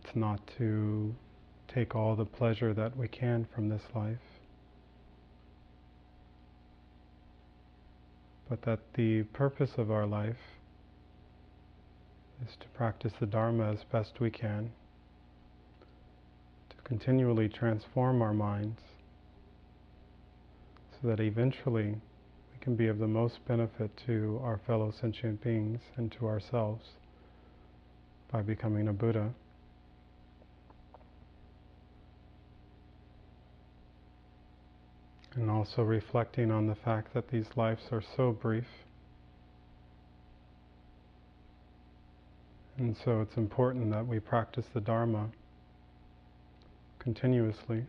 It's not to take all the pleasure that we can from this life, but that the purpose of our life is to practice the Dharma as best we can, to continually transform our minds so that eventually we can be of the most benefit to our fellow sentient beings and to ourselves by becoming a Buddha. And also reflecting on the fact that these lives are so brief. And so it's important that we practice the Dharma continuously,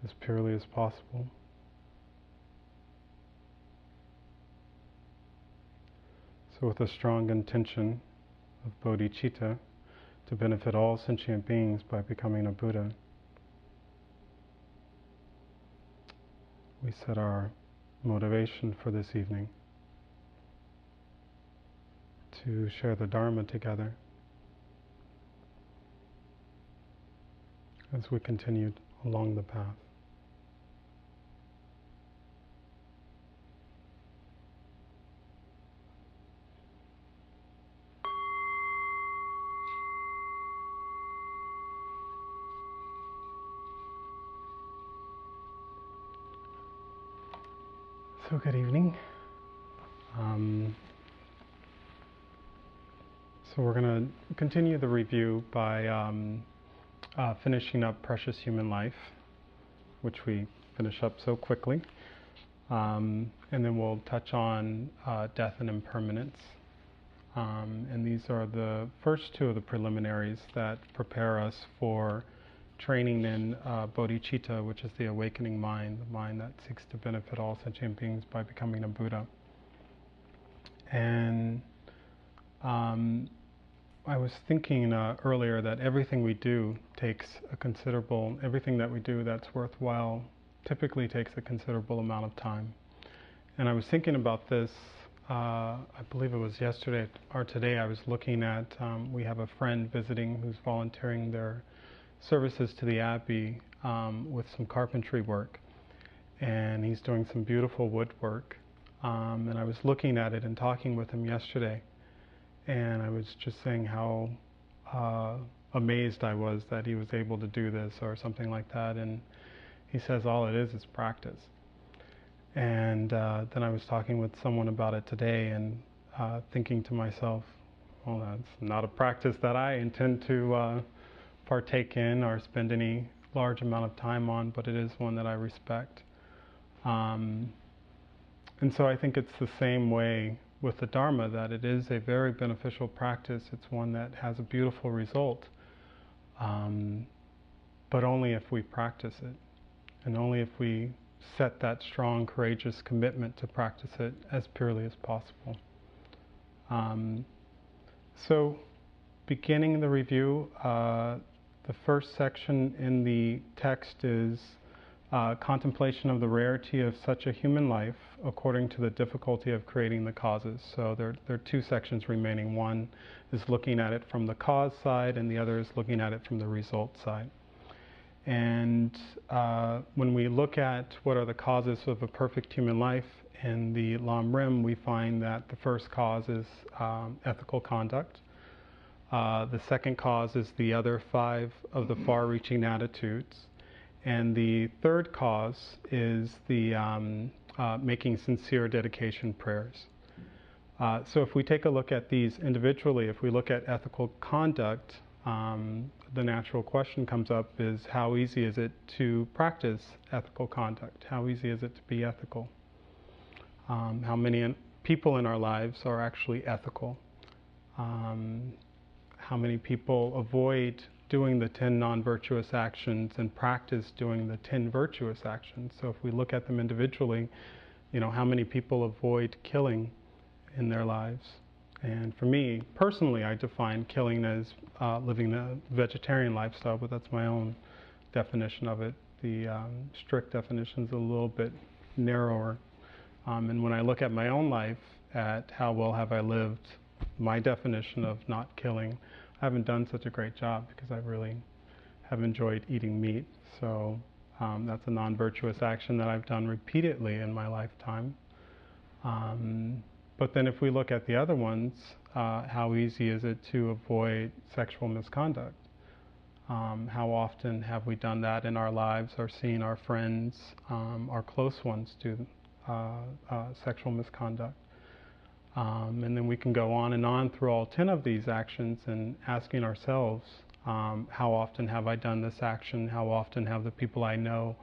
as purely as possible. So with a strong intention of bodhicitta to benefit all sentient beings by becoming a Buddha, we set our motivation for this evening to share the Dharma together as we continued along the path. So good evening. So we're going to continue the review by finishing up Precious Human Life, which we finish up so quickly. And then we'll touch on death and impermanence. And these are the first two of the preliminaries that prepare us for training in bodhicitta, which is the awakening mind, the mind that seeks to benefit all sentient beings by becoming a Buddha. And I was thinking earlier that everything we do everything that we do that's worthwhile typically takes a considerable amount of time. And I was thinking about this, I believe it was yesterday or today. I was looking at, we have a friend visiting who's volunteering their services to the Abbey with some carpentry work, and he's doing some beautiful woodwork, and I was looking at it and talking with him yesterday, and I was just saying how amazed I was that he was able to do this or something like that, and he says all it is practice. And then I was talking with someone about it today and thinking to myself, well, that's not a practice that I intend to partake in or spend any large amount of time on, but it is one that I respect. And so I think it's the same way with the Dharma, that it is a very beneficial practice. It's one that has a beautiful result, but only if we practice it, and only if we set that strong, courageous commitment to practice it as purely as possible. So beginning the review, the first section in the text is contemplation of the rarity of such a human life according to the difficulty of creating the causes. So there are two sections remaining. One is looking at it from the cause side, and the other is looking at it from the result side. And when we look at what are the causes of a perfect human life in the Lam Rim, we find that the first cause is ethical conduct. The second cause is the other 5 of the far-reaching attitudes. And the third cause is the making sincere dedication prayers. So if we take a look at these individually, if we look at ethical conduct, the natural question comes up is, how easy is it to practice ethical conduct? How easy is it to be ethical? How many people in our lives are actually ethical? How many people avoid doing the 10 non-virtuous actions and practice doing the 10 virtuous actions? So if we look at them individually, how many people avoid killing in their lives? And for me, personally, I define killing as living a vegetarian lifestyle, but that's my own definition of it. The strict definition is a little bit narrower. And when I look at my own life, at how well have I lived, my definition of not killing, haven't done such a great job because I really have enjoyed eating meat. So that's a non-virtuous action that I've done repeatedly in my lifetime. But then if we look at the other ones, how easy is it to avoid sexual misconduct? How often have we done that in our lives or seen our friends, our close ones do sexual misconduct? And then we can go on and on through all 10 of these actions and asking ourselves, how often have I done this action? How often have the people I know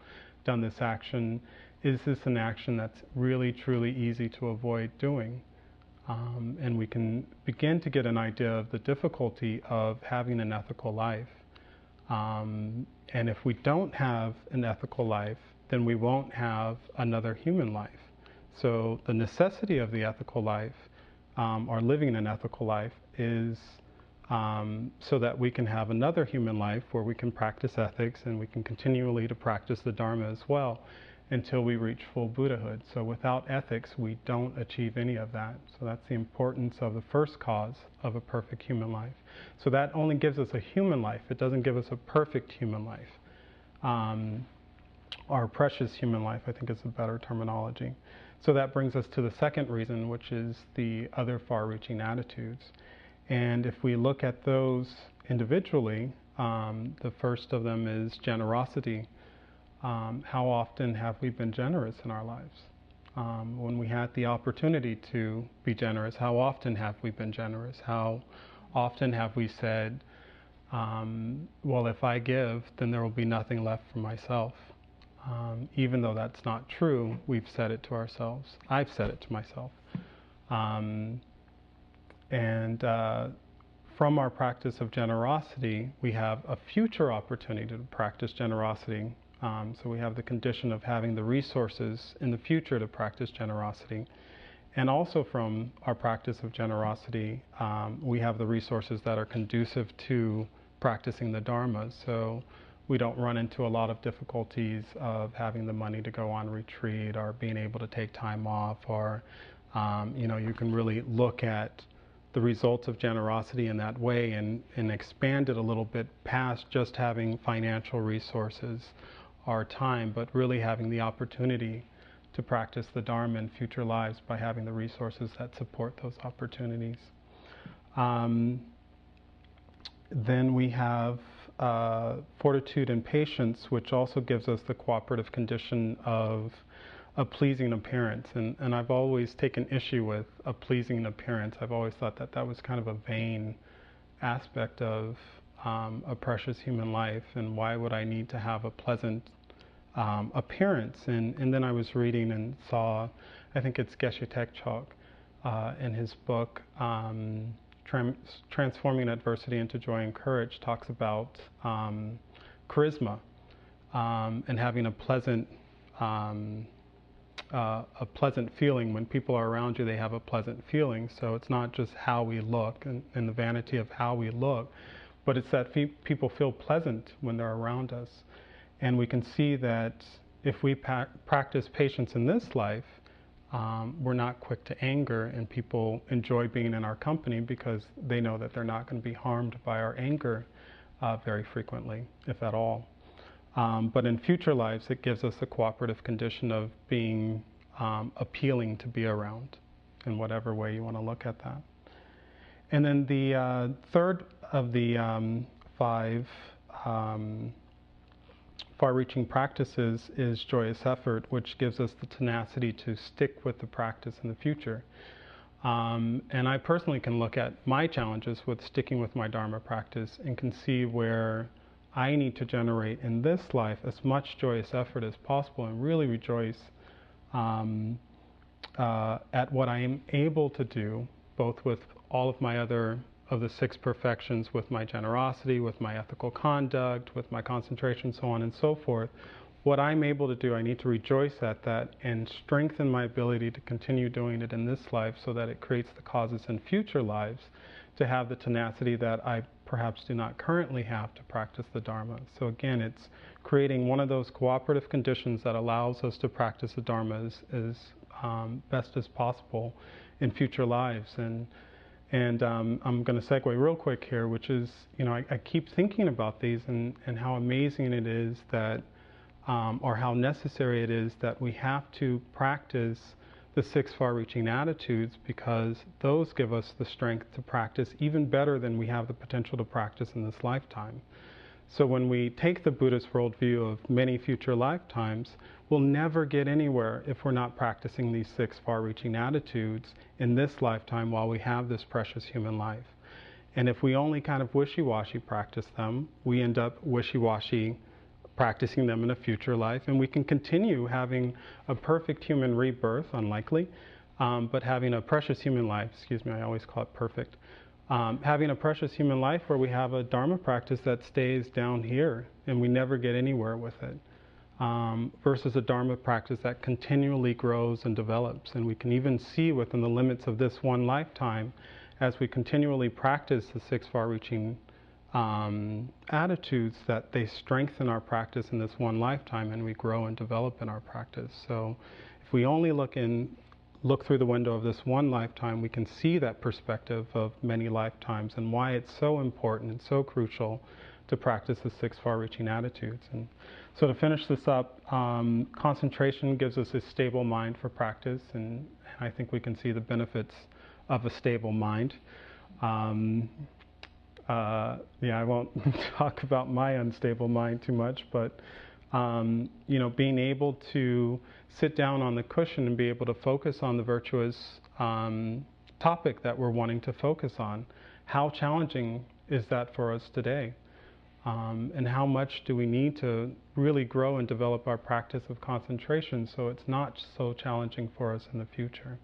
done this action? Is this an action that's really, truly easy to avoid doing? And we can begin to get an idea of the difficulty of having an ethical life. And if we don't have an ethical life, then we won't have another human life. So the necessity of the ethical life, or living an ethical life, is so that we can have another human life where we can practice ethics and we can continually to practice the Dharma as well until we reach full Buddhahood. So without ethics, we don't achieve any of that. So that's the importance of the first cause of a perfect human life. So that only gives us a human life. It doesn't give us a perfect human life. Our precious human life, I think, is a better terminology. So that brings us to the second reason, which is the other far-reaching attitudes. And if we look at those individually, the first of them is generosity. How often have we been generous in our lives? When we had the opportunity to be generous, how often have we been generous? How often have we said, well, if I give, then there will be nothing left for myself? Even though that's not true, we've said it to ourselves. I've said it to myself. From our practice of generosity, we have a future opportunity to practice generosity. So we have the condition of having the resources in the future to practice generosity. And also from our practice of generosity, we have the resources that are conducive to practicing the Dharma. So we don't run into a lot of difficulties of having the money to go on retreat or being able to take time off, or you can really look at the results of generosity in that way and expand it a little bit past just having financial resources or time, but really having the opportunity to practice the Dharma in future lives by having the resources that support those opportunities. Then we have fortitude and patience, which also gives us the cooperative condition of a pleasing appearance. And I've always taken issue with a pleasing appearance. I've always thought that that was kind of a vain aspect of a precious human life, and why would I need to have a pleasant appearance? And then I was reading and saw, I think it's Geshe Tekchok in his book, Transforming Adversity into Joy and Courage, talks about charisma and having a pleasant feeling. When people are around you, they have a pleasant feeling. So it's not just how we look and the vanity of how we look, but it's that people feel pleasant when they're around us. And we can see that if we practice patience in this life, we're not quick to anger, and people enjoy being in our company because they know that they're not going to be harmed by our anger very frequently, if at all. But in future lives, it gives us a cooperative condition of being appealing to be around, in whatever way you want to look at that. And then the third of the five far-reaching practices is joyous effort, which gives us the tenacity to stick with the practice in the future. And I personally can look at my challenges with sticking with my Dharma practice and can see where I need to generate in this life as much joyous effort as possible and really rejoice at what I am able to do, both with all of my other of the 6 perfections, with my generosity, with my ethical conduct, with my concentration, so on and so forth. What I'm able to do, I need to rejoice at that and strengthen my ability to continue doing it in this life so that it creates the causes in future lives to have the tenacity that I perhaps do not currently have to practice the Dharma. So again, it's creating one of those cooperative conditions that allows us to practice the Dharma as best as possible in future lives. And I'm going to segue real quick here, which is, I keep thinking about these and how amazing it is that, or how necessary it is that we have to practice the 6 far-reaching attitudes, because those give us the strength to practice even better than we have the potential to practice in this lifetime. So when we take the Buddhist worldview of many future lifetimes, we'll never get anywhere if we're not practicing these 6 far-reaching attitudes in this lifetime while we have this precious human life. And if we only kind of wishy-washy practice them, we end up wishy-washy practicing them in a future life, and we can continue having a perfect human rebirth, unlikely, but having a precious human life, excuse me, I always call it perfect, having a precious human life where we have a Dharma practice that stays down here and we never get anywhere with it, versus a Dharma practice that continually grows and develops. And we can even see within the limits of this one lifetime, as we continually practice the 6 far-reaching attitudes, that they strengthen our practice in this one lifetime and we grow and develop in our practice. So if we only look through the window of this one lifetime, we can see that perspective of many lifetimes and why it's so important and so crucial to practice the 6 far-reaching attitudes. And so to finish this up, concentration gives us a stable mind for practice, and I think we can see the benefits of a stable mind. I won't talk about my unstable mind too much, but being able to sit down on the cushion and be able to focus on the virtuous topic that we're wanting to focus on. How challenging is that for us today? And how much do we need to really grow and develop our practice of concentration so it's not so challenging for us in the future?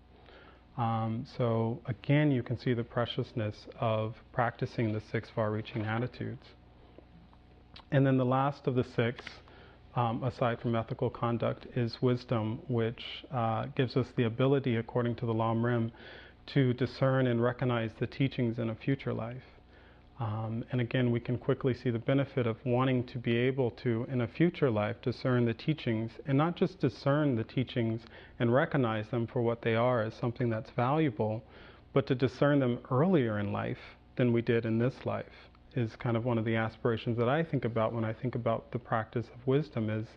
So again, you can see the preciousness of practicing the 6 far-reaching attitudes. And then the last of the 6, aside from ethical conduct, is wisdom, which gives us the ability, according to the Lam Rim, to discern and recognize the teachings in a future life. And again, we can quickly see the benefit of wanting to be able to, in a future life, discern the teachings, and not just discern the teachings and recognize them for what they are as something that's valuable, but to discern them earlier in life than we did in this life, is kind of one of the aspirations that I think about when I think about the practice of wisdom, is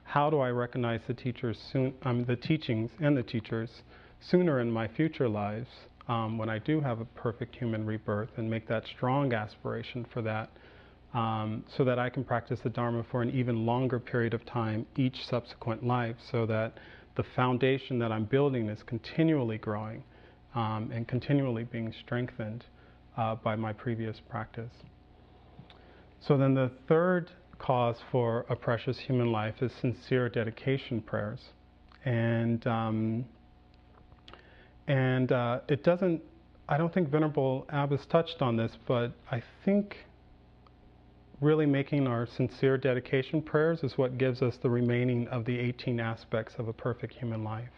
how do I recognize the teachings and the teachers sooner in my future lives, when I do have a perfect human rebirth, and make that strong aspiration for that, so that I can practice the Dharma for an even longer period of time each subsequent life, so that the foundation that I'm building is continually growing and continually being strengthened by my previous practice. So then the third cause for a precious human life is sincere dedication prayers. It doesn't, I don't think Venerable Abbas touched on this, but I think really making our sincere dedication prayers is what gives us the remaining of the 18 aspects of a perfect human life,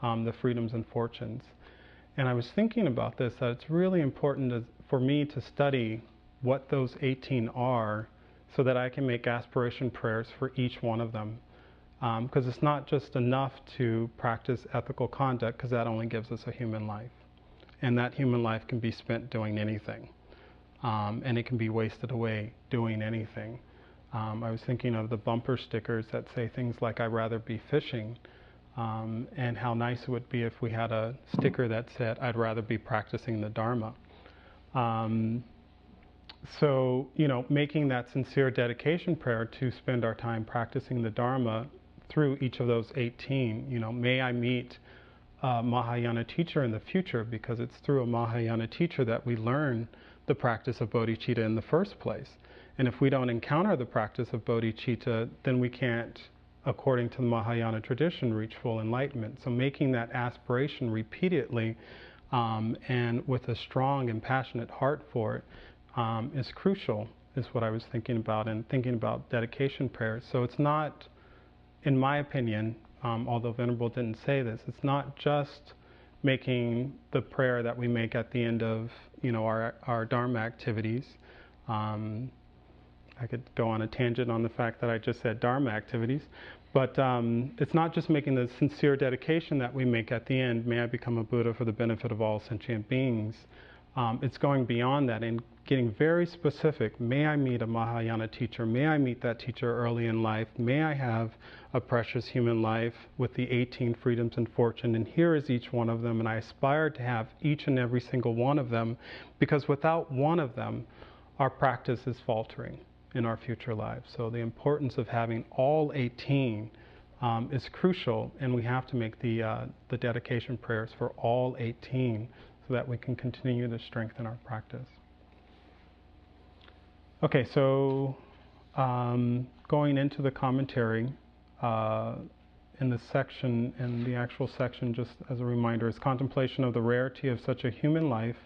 the freedoms and fortunes. And I was thinking about this, that it's really important for me to study what those 18 are, so that I can make aspiration prayers for each one of them. Because it's not just enough to practice ethical conduct, because that only gives us a human life. And that human life can be spent doing anything. And it can be wasted away doing anything. I was thinking of the bumper stickers that say things like, "I'd rather be fishing," and how nice it would be if we had a sticker that said, "I'd rather be practicing the Dharma." So, making that sincere dedication prayer to spend our time practicing the Dharma through each of those 18, may I meet a Mahayana teacher in the future, because it's through a Mahayana teacher that we learn the practice of bodhicitta in the first place. And if we don't encounter the practice of bodhicitta, then we can't, according to the Mahayana tradition, reach full enlightenment. So making that aspiration repeatedly and with a strong and passionate heart for it is crucial, is what I was thinking about, and thinking about dedication prayers. So it's not, in my opinion, although Venerable didn't say this, it's not just making the prayer that we make at the end of our Dharma activities. I could go on a tangent on the fact that I just said Dharma activities, but it's not just making the sincere dedication that we make at the end, "May I become a Buddha for the benefit of all sentient beings," It's going beyond that and getting very specific. May I meet a Mahayana teacher? May I meet that teacher early in life? May I have a precious human life with the 18 freedoms and fortune? And here is each one of them. And I aspire to have each and every single one of them, because without one of them, our practice is faltering in our future lives. So the importance of having all 18 is crucial, and we have to make the dedication prayers for all 18 so that we can continue to strengthen our practice. Okay, so going into the commentary, in the section, in the actual section, just as a reminder, is contemplation of the rarity of such a human life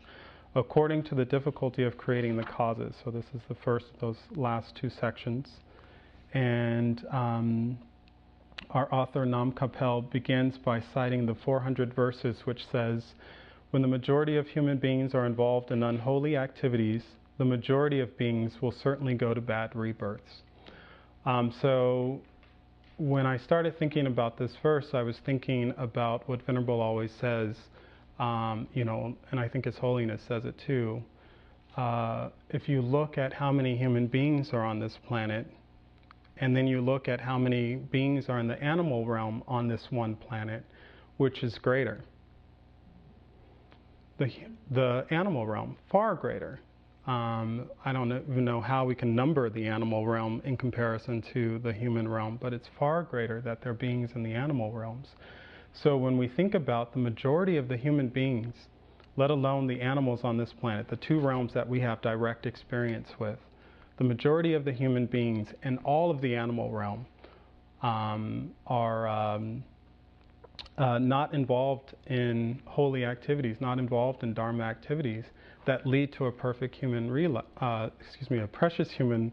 according to the difficulty of creating the causes. So this is the first of those last two sections. And our author Nam Kapel begins by citing the 400 verses which says, when the majority of human beings are involved in unholy activities, the majority of beings will certainly go to bad rebirths. So when I started thinking about this verse, I was thinking about what Venerable always says, and I think His Holiness says it too. If you look at how many human beings are on this planet, and then you look at how many beings are in the animal realm on this one planet, which is greater? The animal realm, far greater. I don't even know how we can number the animal realm in comparison to the human realm, but it's far greater that there are beings in the animal realms. So when we think about the majority of the human beings, let alone the animals on this planet, the two realms that we have direct experience with, the majority of the human beings and all of the animal realm are not involved in holy activities, not involved in Dharma activities that lead to a perfect human, a precious human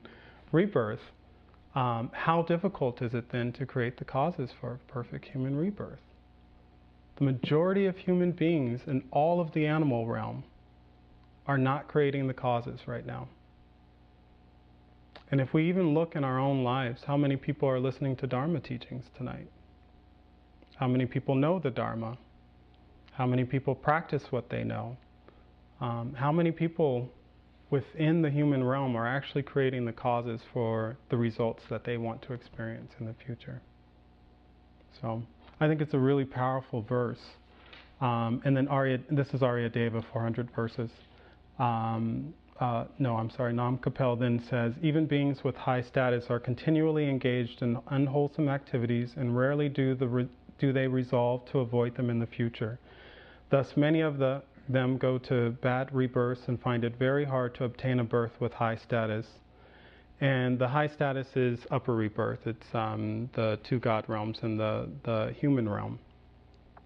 rebirth. How difficult is it then to create the causes for a perfect human rebirth? The majority of human beings in all of the animal realm are not creating the causes right now. And if we even look in our own lives, how many people are listening to Dharma teachings tonight? How many people know the Dharma? How many people practice what they know? How many people within the human realm are actually creating the causes for the results that they want to experience in the future? So I think it's a really powerful verse. And then this is Arya Deva, 400 verses. Nam Kapel then says, even beings with high status are continually engaged in unwholesome activities, and rarely do they resolve to avoid them in the future. Thus many of them go to bad rebirths and find it very hard to obtain a birth with high status. And the high status is upper rebirth. It's the two God realms and the human realm.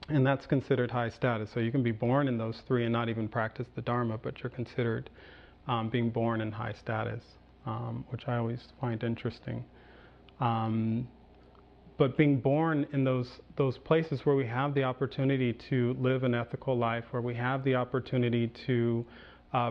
And that's considered high status. So you can be born in those three and not even practice the Dharma, but you're considered being born in high status, which I always find interesting. But being born in those places where we have the opportunity to live an ethical life, where we have the opportunity to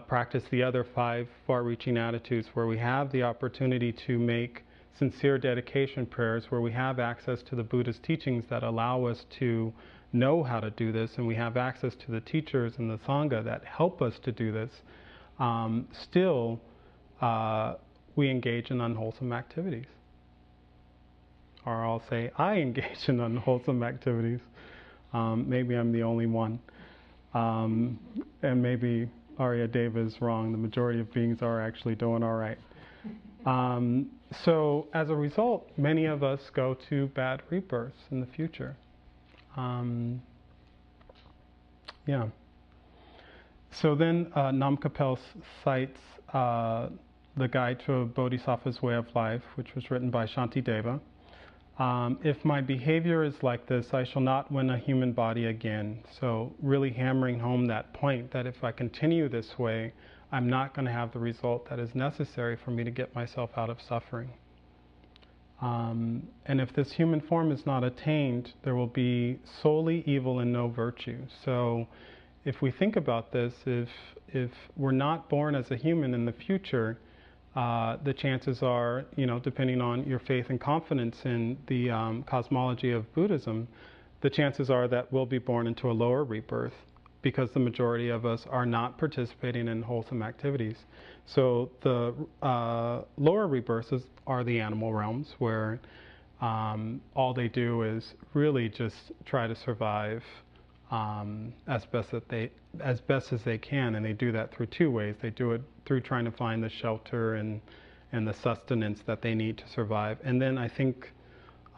practice the other 5 far-reaching attitudes, where we have the opportunity to make sincere dedication prayers, where we have access to the Buddha's teachings that allow us to know how to do this, and we have access to the teachers and the Sangha that help us to do this, still we engage in unwholesome activities. Or I'll say, I engage in unwholesome activities. Maybe I'm the only one. And maybe Arya Deva is wrong. The majority of beings are actually doing all right. So as a result, many of us go to bad rebirths in the future. So then Nam Kapel cites the Guide to a Bodhisattva's Way of Life, which was written by Shantideva. If my behavior is like this, I shall not win a human body again. So really hammering home that point that if I continue this way, I'm not going to have the result that is necessary for me to get myself out of suffering. And if this human form is not attained, there will be solely evil and no virtue. So if we think about this, if we're not born as a human in the future, the chances are, depending on your faith and confidence in the cosmology of Buddhism, the chances are that we'll be born into a lower rebirth, because the majority of us are not participating in wholesome activities. So the lower rebirths are the animal realms, where all they do is really just try to survive as best as they can, and they do that through two ways. They do it through trying to find the shelter and the sustenance that they need to survive. And then I think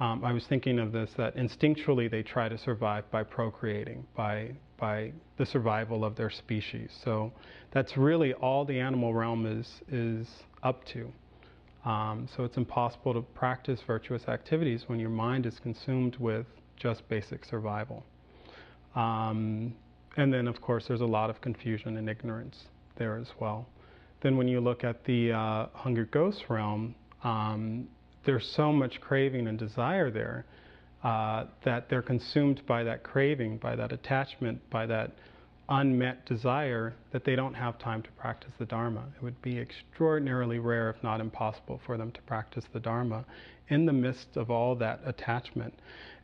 I was thinking of this, that instinctually they try to survive by procreating, by the survival of their species. So that's really all the animal realm is up to. So it's impossible to practice virtuous activities when your mind is consumed with just basic survival. And then, of course, there's a lot of confusion and ignorance there as well. Then when you look at the Hungry Ghost realm, there's so much craving and desire there that they're consumed by that craving, by that attachment, by that unmet desire, that they don't have time to practice the Dharma. It would be extraordinarily rare, if not impossible, for them to practice the Dharma in the midst of all that attachment.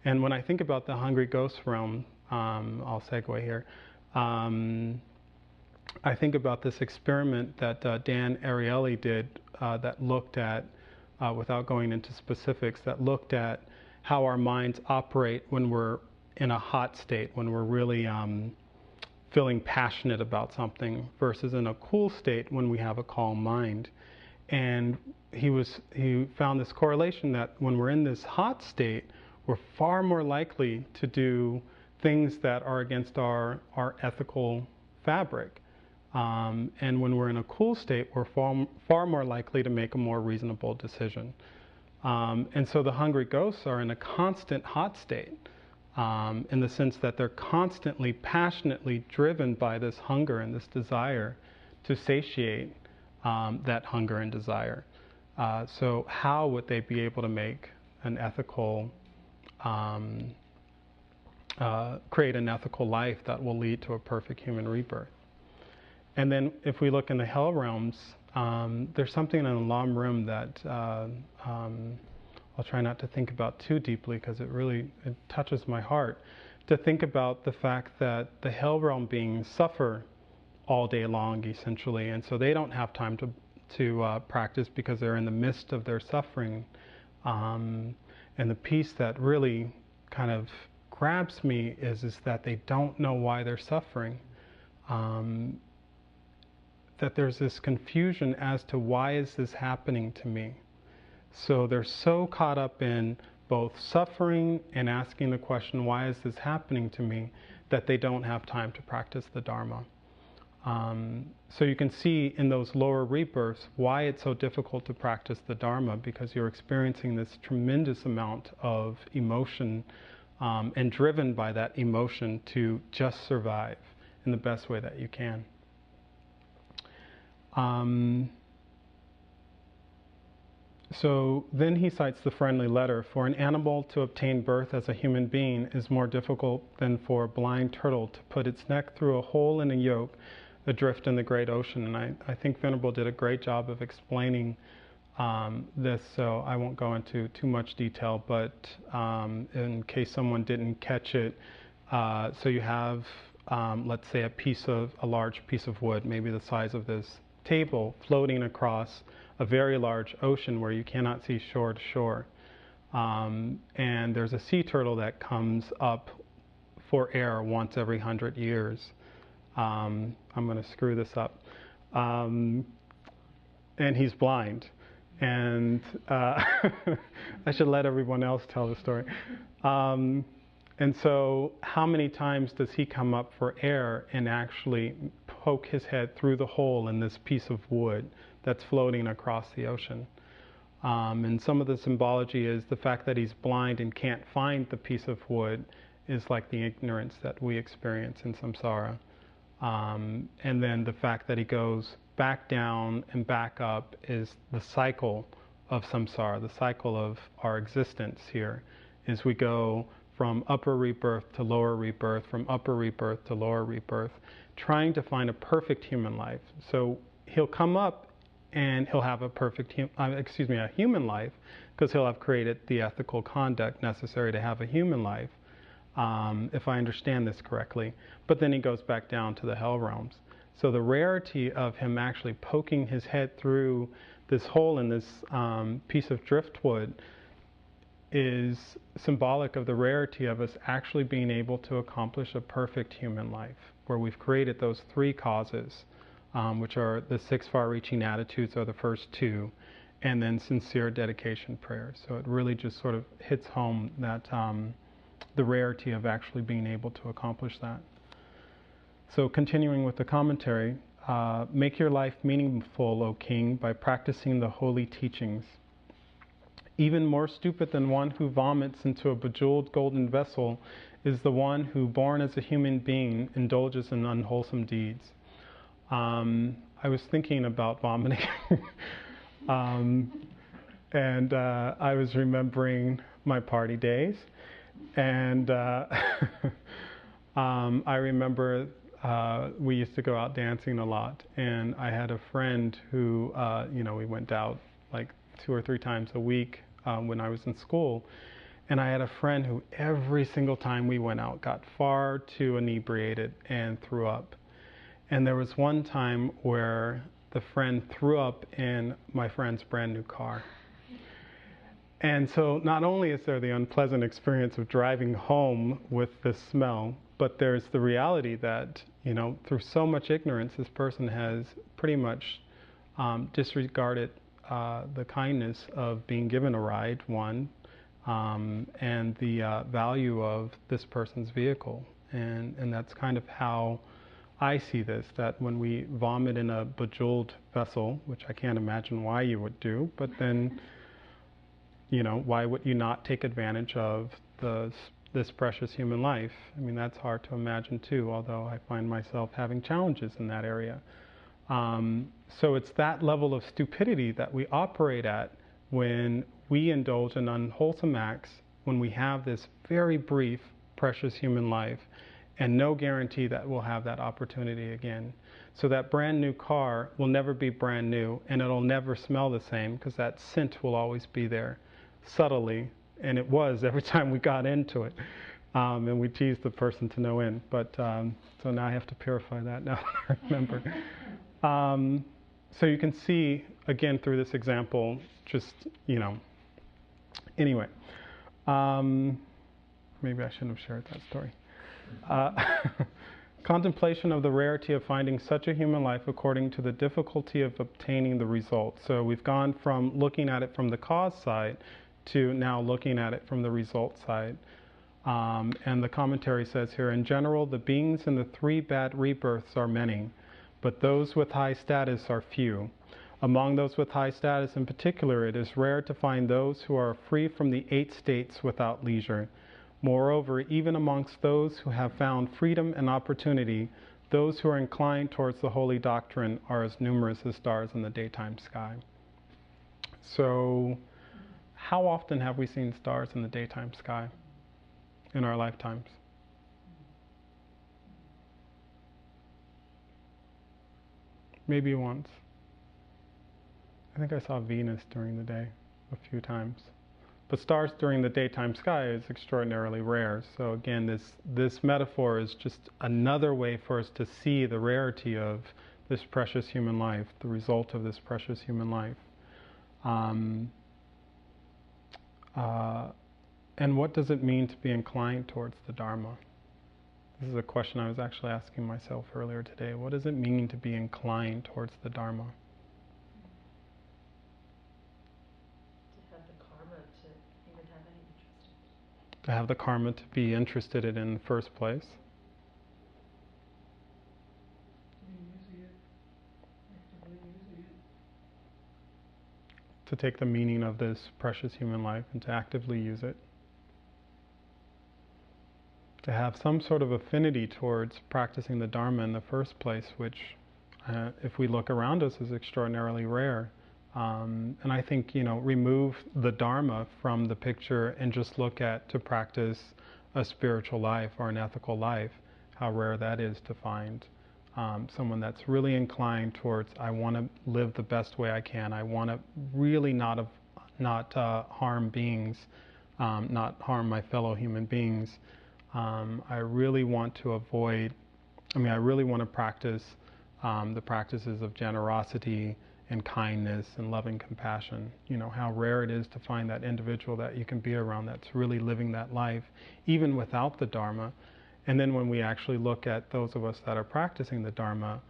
And when I think about the Hungry Ghost realm, I'll segue here, I think about this experiment that Dan Ariely did that looked at, without going into specifics, that looked at how our minds operate when we're in a hot state, when we're really feeling passionate about something, versus in a cool state when we have a calm mind. And he found this correlation that when we're in this hot state, we're far more likely to do things that are against our ethical fabric. And when we're in a cool state, we're far more likely to make a more reasonable decision. And so the hungry ghosts are in a constant hot state, in the sense that they're constantly, passionately driven by this hunger and this desire to satiate that hunger and desire. So how would they be able to make an ethical, create an ethical life that will lead to a perfect human rebirth? And then if we look in the hell realms, there's something in the Lam Rim that I'll try not to think about too deeply, because it touches my heart, to think about the fact that the hell realm beings suffer all day long, essentially, and so they don't have time to practice because they're in the midst of their suffering. And the piece that really kind of grabs me is that they don't know why they're suffering. That there's this confusion as to why is this happening to me. So they're so caught up in both suffering and asking the question, why is this happening to me, that they don't have time to practice the Dharma. So you can see in those lower rebirths why it's so difficult to practice the Dharma, because you're experiencing this tremendous amount of emotion, and driven by that emotion to just survive in the best way that you can. So then he cites the friendly letter. For an animal to obtain birth as a human being is more difficult than for a blind turtle to put its neck through a hole in a yoke adrift in the great ocean. And I think Venerable did a great job of explaining this, so I won't go into too much detail, but in case someone didn't catch it, so you have, let's say, a large piece of wood, maybe the size of this table, floating across a very large ocean where you cannot see shore to shore. And there's a sea turtle that comes up for air once every 100 years. I'm going to screw this up. And he's blind. And I should let everyone else tell the story. And so how many times does he come up for air and actually poke his head through the hole in this piece of wood that's floating across the ocean? And some of the symbology is the fact that he's blind and can't find the piece of wood is like the ignorance that we experience in samsara. And then the fact that he goes back down and back up is the cycle of samsara, the cycle of our existence here, is we go from upper rebirth to lower rebirth, from upper rebirth to lower rebirth, trying to find a perfect human life. So he'll come up and he'll have a human life, because he'll have created the ethical conduct necessary to have a human life. if I understand this correctly. But then he goes back down to the hell realms. So the rarity of him actually poking his head through this hole in this piece of driftwood is symbolic of the rarity of us actually being able to accomplish a perfect human life, where we've created those three causes, which are the 6 far-reaching attitudes are the first 2, and then sincere dedication prayer. So it really just sort of hits home that the rarity of actually being able to accomplish that. So continuing with the commentary, make your life meaningful, O King, by practicing the holy teachings. Even more stupid than one who vomits into a bejeweled golden vessel is the one who, born as a human being, indulges in unwholesome deeds. I was thinking about vomiting, and I was remembering my party days, and I remember we used to go out dancing a lot, and I had a friend who, we went out like 2 or 3 times a week when I was in school, and I had a friend who every single time we went out got far too inebriated and threw up. And there was one time where the friend threw up in my friend's brand new car. And so not only is there the unpleasant experience of driving home with this smell, but there's the reality that, through so much ignorance, this person has pretty much disregarded the kindness of being given a ride, one, and the value of this person's vehicle. And that's kind of how I see this, that when we vomit in a bejeweled vessel, which I can't imagine why you would do, but then, why would you not take advantage of this precious human life? I mean, that's hard to imagine too, although I find myself having challenges in that area. So it's that level of stupidity that we operate at when we indulge in unwholesome acts, when we have this very brief, precious human life, and no guarantee that we'll have that opportunity again. So that brand new car will never be brand new, and it'll never smell the same, because that scent will always be there, subtly, and it was every time we got into it. And we teased the person to no end. But so now I have to purify that now that I remember. So you can see, again, through this example, just, Anyway, maybe I shouldn't have shared that story. Contemplation of the rarity of finding such a human life according to the difficulty of obtaining the result. So we've gone from looking at it from the cause side to now looking at it from the result side. And the commentary says here, in general, the beings in the 3 bad rebirths are many, but those with high status are few. Among those with high status in particular, it is rare to find those who are free from the 8 states without leisure. Moreover, even amongst those who have found freedom and opportunity, those who are inclined towards the holy doctrine are as numerous as stars in the daytime sky. So, how often have we seen stars in the daytime sky in our lifetimes? Maybe once. I think I saw Venus during the day a few times. But stars during the daytime sky is extraordinarily rare. So again, this metaphor is just another way for us to see the rarity of this precious human life, the result of this precious human life. And what does it mean to be inclined towards the Dharma? This is a question I was actually asking myself earlier today. What does it mean to be inclined towards the Dharma? To have the karma to be interested in the first place. To take the meaning of this precious human life and to actively use it. To have some sort of affinity towards practicing the Dharma in the first place, which, if we look around us, is extraordinarily rare. And I think, remove the Dharma from the picture and just look at to practice a spiritual life or an ethical life, how rare that is to find someone that's really inclined towards, I want to live the best way I can. I want to really not harm beings, not harm my fellow human beings, I really want to avoid, I really want to practice the practices of generosity and kindness and loving compassion. You know, how rare it is to find that individual that you can be around that's really living that life, even without the Dharma. And then when we actually look at those of us that are practicing the Dharma,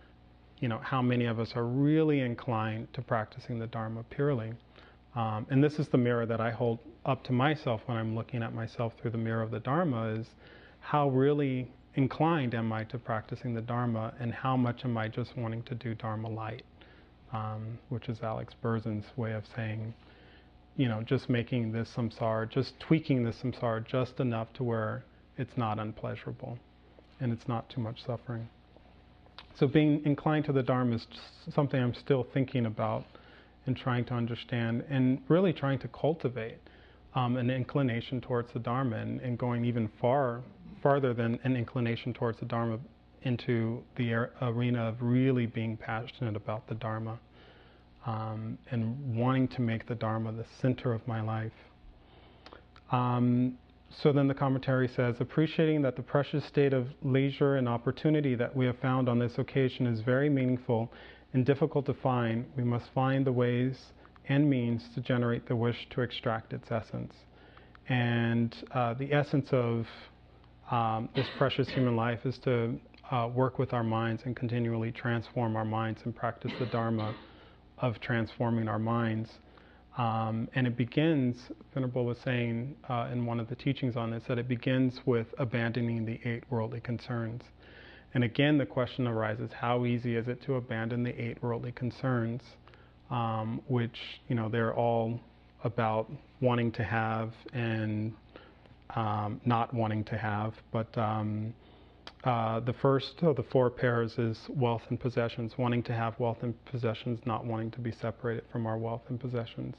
you know, how many of us are really inclined to practicing the Dharma purely. And this is the mirror that I hold up to myself when I'm looking at myself through the mirror of the Dharma, is how really inclined am I to practicing the Dharma, and how much am I just wanting to do Dharma light, which is Alex Berzin's way of saying, you know, just making this samsara, just tweaking this samsara just enough to where it's not unpleasurable and it's not too much suffering. So being inclined to the Dharma is something I'm still thinking about and trying to understand, and really trying to cultivate an inclination towards the Dharma, and going even farther than an inclination towards the Dharma into the arena of really being passionate about the Dharma, and wanting to make the Dharma the center of my life. So then the commentary says, appreciating that the precious state of leisure and opportunity that we have found on this occasion is very meaningful and difficult to find, we must find the ways and means to generate the wish to extract its essence. And the essence of this precious human life is to work with our minds and continually transform our minds and practice the Dharma of transforming our minds. And it begins, Venerable was saying in one of the teachings on this, that it begins with abandoning the 8 worldly concerns. And again, the question arises, how easy is it to abandon the 8 worldly concerns, which, you know, they're all about wanting to have and not wanting to have. But the first of the 4 pairs is wealth and possessions, wanting to have wealth and possessions, not wanting to be separated from our wealth and possessions.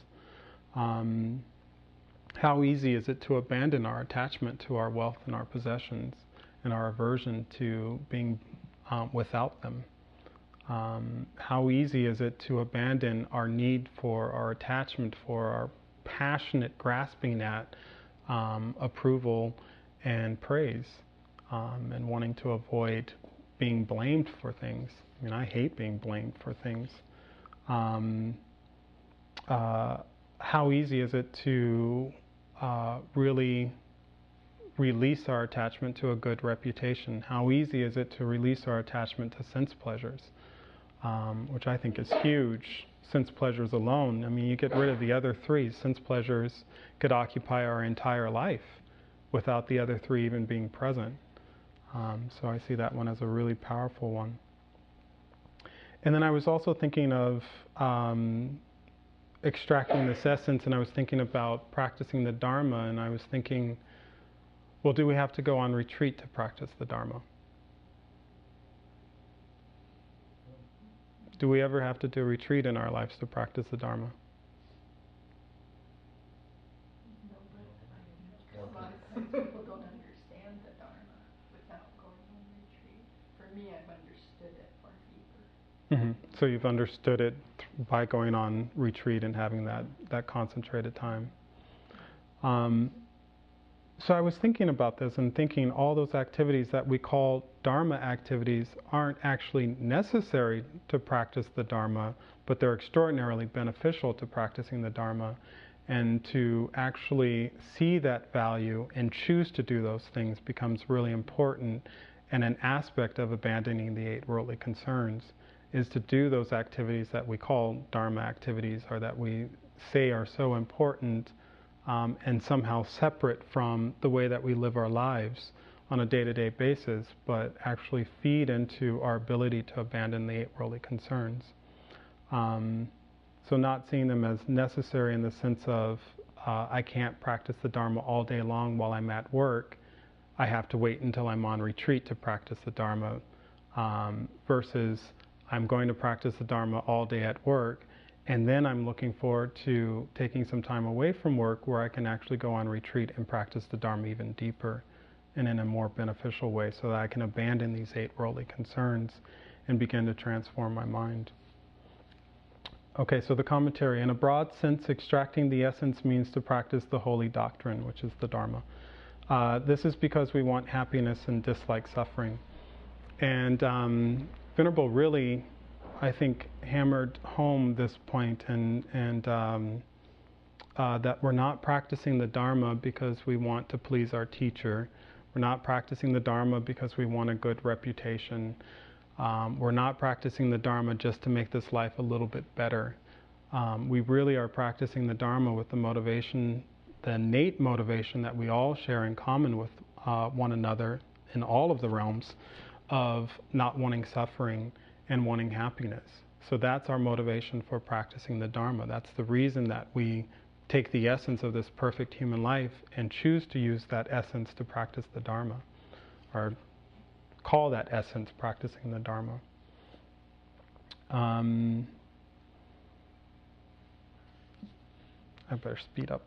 How easy is it to abandon our attachment to our wealth and our possessions, and our aversion to being without them? How easy is it to abandon our need for, our attachment for, our passionate grasping at approval and praise, and wanting to avoid being blamed for things? I mean, I hate being blamed for things. How easy is it to really release our attachment to a good reputation? How easy is it to release our attachment to sense pleasures, which I think is huge. Sense pleasures alone, I mean, you get rid of the other 3. Sense pleasures could occupy our entire life without the other 3 even being present. So I see that one as a really powerful one. And then I was also thinking of extracting this essence, and I was thinking about practicing the Dharma, and I was thinking, well, do we have to go on retreat to practice the Dharma? Do we ever have to do a retreat in our lives to practice the Dharma? No, but a lot of times people don't understand the Dharma without going on retreat. For me, I've understood it far deeper. Mm-hmm. So you've understood it by going on retreat and having that concentrated time. So I was thinking about this and thinking all those activities that we call Dharma activities aren't actually necessary to practice the Dharma, but they're extraordinarily beneficial to practicing the Dharma. And to actually see that value and choose to do those things becomes really important, and an aspect of abandoning the 8 worldly concerns is to do those activities that we call Dharma activities, or that we say are so important, and somehow separate from the way that we live our lives on a day-to-day basis, but actually feed into our ability to abandon the 8 worldly concerns. So not seeing them as necessary in the sense of I can't practice the Dharma all day long while I'm at work. I have to wait until I'm on retreat to practice the Dharma, versus I'm going to practice the Dharma all day at work, and then I'm looking forward to taking some time away from work where I can actually go on retreat and practice the Dharma even deeper and in a more beneficial way, so that I can abandon these 8 worldly concerns and begin to transform my mind. Okay, so the commentary. In a broad sense, extracting the essence means to practice the holy doctrine, which is the Dharma. This is because we want happiness and dislike suffering. And Venerable really, I think, hammered home this point, and that we're not practicing the Dharma because we want to please our teacher. We're not practicing the Dharma because we want a good reputation. We're not practicing the Dharma just to make this life a little bit better. We really are practicing the Dharma with the motivation, the innate motivation that we all share in common with one another in all of the realms of not wanting suffering and wanting happiness. So that's our motivation for practicing the Dharma. That's the reason that we take the essence of this perfect human life and choose to use that essence to practice the Dharma, or call that essence practicing the Dharma. I better speed up.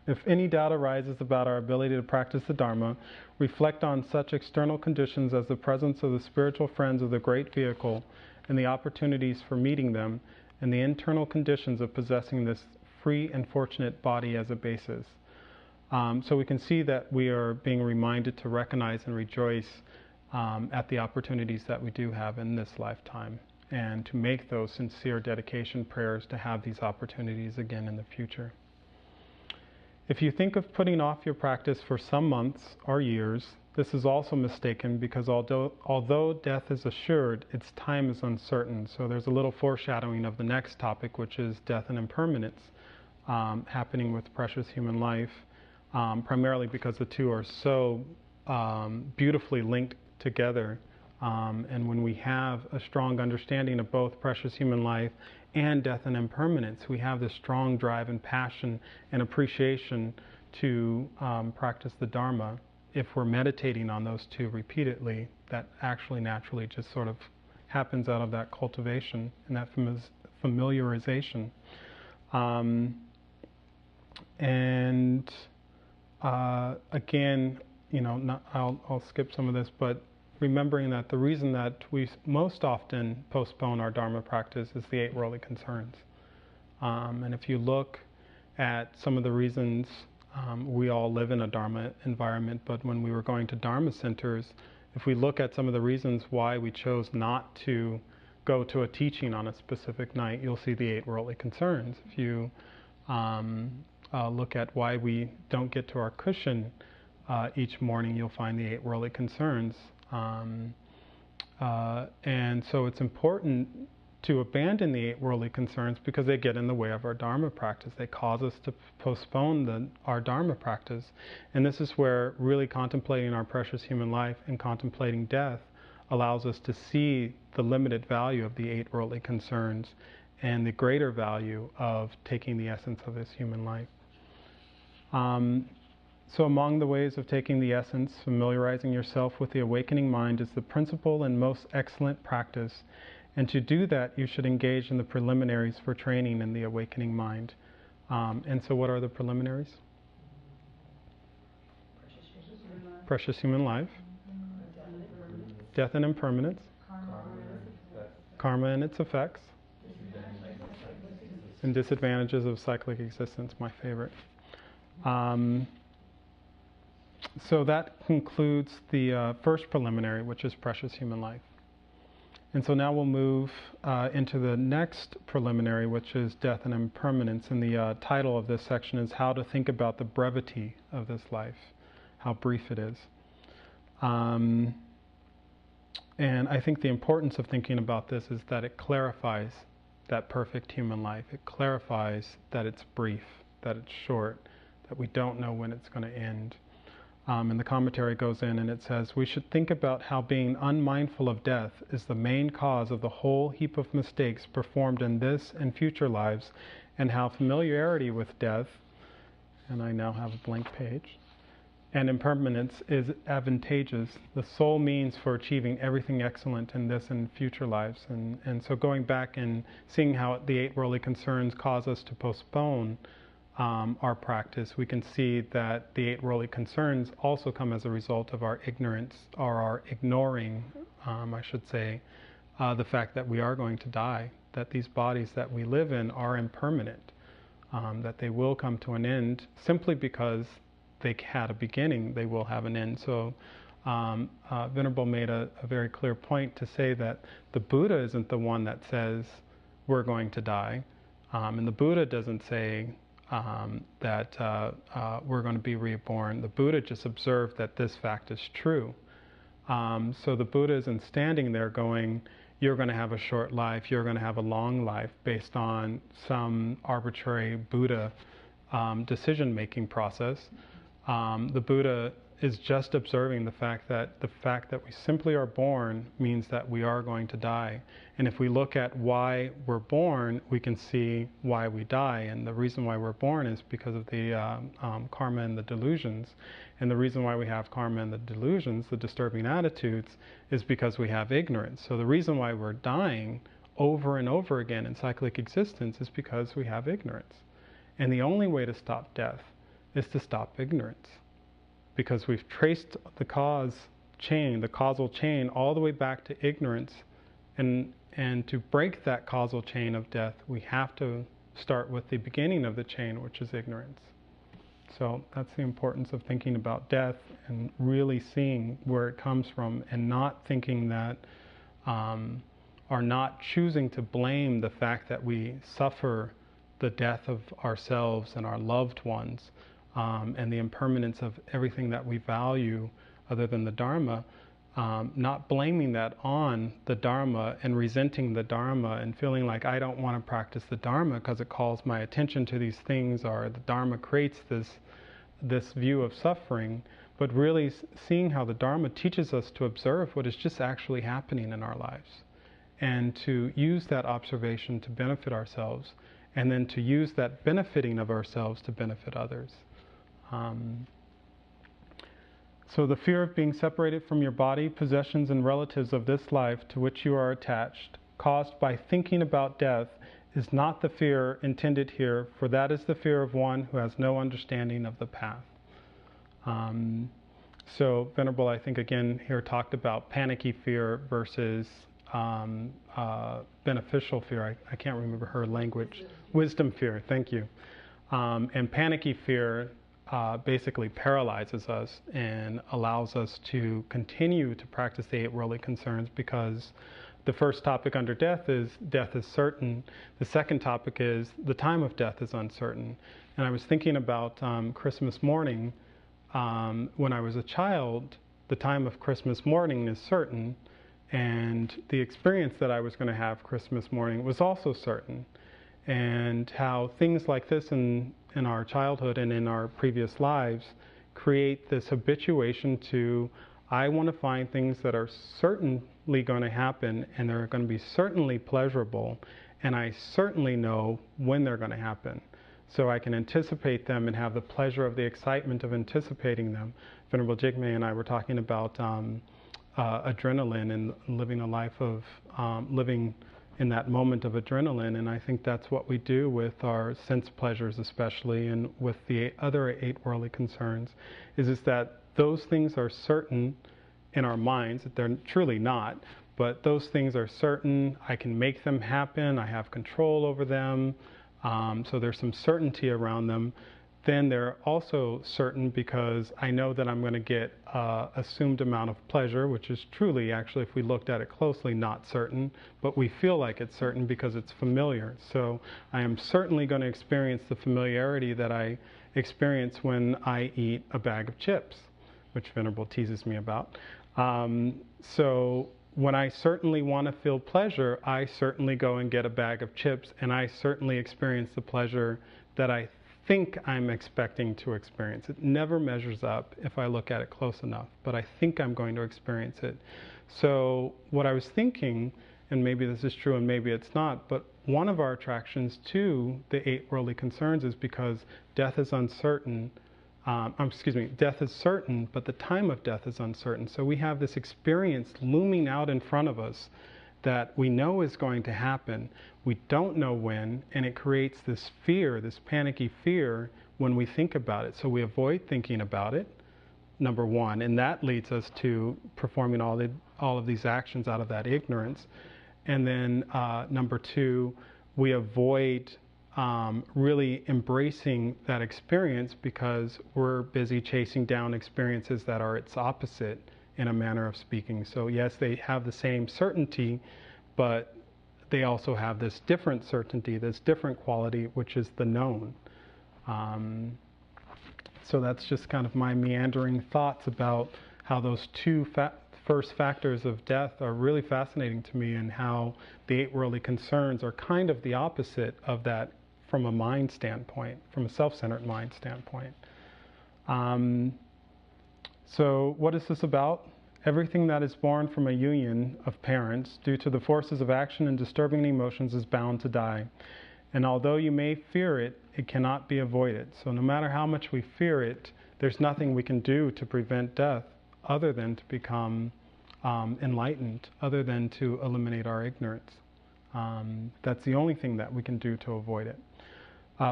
If any doubt arises about our ability to practice the Dharma, reflect on such external conditions as the presence of the spiritual friends of the great vehicle and the opportunities for meeting them, and the internal conditions of possessing this free and fortunate body as a basis. So we can see that we are being reminded to recognize and rejoice at the opportunities that we do have in this lifetime, and to make those sincere dedication prayers to have these opportunities again in the future. If you think of putting off your practice for some months or years, this is also mistaken, because although death is assured, its time is uncertain. So there's a little foreshadowing of the next topic, which is death and impermanence, happening with precious human life, primarily because the two are so beautifully linked together. And when we have a strong understanding of both precious human life and death and impermanence, we have this strong drive and passion and appreciation to practice the Dharma. If we're meditating on those two repeatedly, that actually naturally just sort of happens out of that cultivation and that familiarization. Again, I'll skip some of this, but remembering that the reason that we most often postpone our Dharma practice is the 8 worldly concerns. And if you look at some of the reasons, we all live in a Dharma environment, but when we were going to Dharma centers, if we look at some of the reasons why we chose not to go to a teaching on a specific night, you'll see the 8 worldly concerns. If you look at why we don't get to our cushion each morning, you'll find the 8 worldly concerns. And so it's important to abandon the 8 worldly concerns because they get in the way of our Dharma practice. They cause us to postpone our Dharma practice. And this is where really contemplating our precious human life and contemplating death allows us to see the limited value of the 8 worldly concerns and the greater value of taking the essence of this human life. So among the ways of taking the essence, familiarizing yourself with the awakening mind is the principal and most excellent practice. And to do that, you should engage in the preliminaries for training in the awakening mind. And so what are the preliminaries? Precious human life. Death and impermanence. Karma and its effects. And disadvantages of cyclic existence, my favorite. So that concludes the first preliminary, which is precious human life. And so now we'll move into the next preliminary, which is death and impermanence. And the title of this section is How to Think About the Brevity of This Life, how brief it is. And I think the importance of thinking about this is that it clarifies that perfect human life. It clarifies that it's brief, that it's short, that we don't know when it's going to end. And the commentary goes in and it says, we should think about how being unmindful of death is the main cause of the whole heap of mistakes performed in this and future lives, and how familiarity with death, and I now have a blank page, and impermanence is advantageous, the sole means for achieving everything excellent in this and future lives. And so going back and seeing how the 8 worldly concerns cause us to postpone our practice, we can see that the 8 worldly concerns also come as a result of our ignorance, or our ignoring, I should say, the fact that we are going to die, that these bodies that we live in are impermanent, that they will come to an end simply because they had a beginning, they will have an end. So Venerable made a very clear point to say that the Buddha isn't the one that says we're going to die. And the Buddha doesn't say that we're going to be reborn. The Buddha just observed that this fact is true. So the Buddha isn't standing there going, you're going to have a short life, you're going to have a long life, based on some arbitrary Buddha decision-making process. The Buddha is just observing the fact that we simply are born means that we are going to die. And if we look at why we're born, we can see why we die. And the reason why we're born is because of the karma and the delusions. And the reason why we have karma and the delusions, the disturbing attitudes, is because we have ignorance. So the reason why we're dying over and over again in cyclic existence is because we have ignorance. And the only way to stop death is to stop ignorance. Because we've traced the causal chain, all the way back to ignorance. And to break that causal chain of death, we have to start with the beginning of the chain, which is ignorance. So that's the importance of thinking about death and really seeing where it comes from, and not thinking that, or not choosing to blame the fact that we suffer the death of ourselves and our loved ones, and the impermanence of everything that we value other than the Dharma, not blaming that on the Dharma and resenting the Dharma and feeling like I don't want to practice the Dharma because it calls my attention to these things, or the Dharma creates this view of suffering, but really seeing how the Dharma teaches us to observe what is just actually happening in our lives, and to use that observation to benefit ourselves, and then to use that benefiting of ourselves to benefit others. So the fear of being separated from your body, possessions, and relatives of this life to which you are attached, caused by thinking about death, is not the fear intended here, for that is the fear of one who has no understanding of the path. So Venerable, I think, again here talked about panicky fear versus beneficial fear. I can't remember her language. Wisdom fear, thank you. And panicky fear basically paralyzes us and allows us to continue to practice the 8 worldly concerns, because the first topic under death is certain. The second topic is the time of death is uncertain. And I was thinking about Christmas morning. When I was a child, the time of Christmas morning is certain, and the experience that I was going to have Christmas morning was also certain. And how things like this in our childhood and in our previous lives create this habituation to, I want to find things that are certainly going to happen, and they're going to be certainly pleasurable, and I certainly know when they're going to happen. So I can anticipate them and have the pleasure of the excitement of anticipating them. Venerable Jigme and I were talking about adrenaline and living a life of living in that moment of adrenaline, and I think that's what we do with our sense pleasures especially, and with the other 8 worldly concerns, is that those things are certain in our minds. They're truly not, but those things are certain. I can make them happen. I have control over them. So there's some certainty around them. Then they're also certain because I know that I'm going to get assumed amount of pleasure, which is truly, actually, if we looked at it closely, not certain, but we feel like it's certain because it's familiar. So I am certainly going to experience the familiarity that I experience when I eat a bag of chips, which Venerable teases me about. So when I certainly want to feel pleasure, I certainly go and get a bag of chips, and I certainly experience the pleasure that I think I'm expecting to experience. It never measures up if I look at it close enough, but I think I'm going to experience it. So what I was thinking, and maybe this is true and maybe it's not, but one of our attractions to the 8 worldly concerns is because death is uncertain. Death is certain, but the time of death is uncertain. So we have this experience looming out in front of us that we know is going to happen. We don't know when, and it creates this fear, this panicky fear, when we think about it. So we avoid thinking about it, number one, and that leads us to performing all of these actions out of that ignorance. And then number 2, we avoid really embracing that experience because we're busy chasing down experiences that are its opposite, in a manner of speaking. So yes, they have the same certainty, but they also have this different certainty, this different quality, which is the known. So that's just kind of my meandering thoughts about how those two first factors of death are really fascinating to me, and how the eight worldly concerns are kind of the opposite of that from a mind standpoint, from a self-centered mind standpoint. So what is this about? Everything that is born from a union of parents due to the forces of action and disturbing emotions is bound to die. And although you may fear it, it cannot be avoided. So no matter how much we fear it, there's nothing we can do to prevent death other than to become enlightened, other than to eliminate our ignorance. That's the only thing that we can do to avoid it.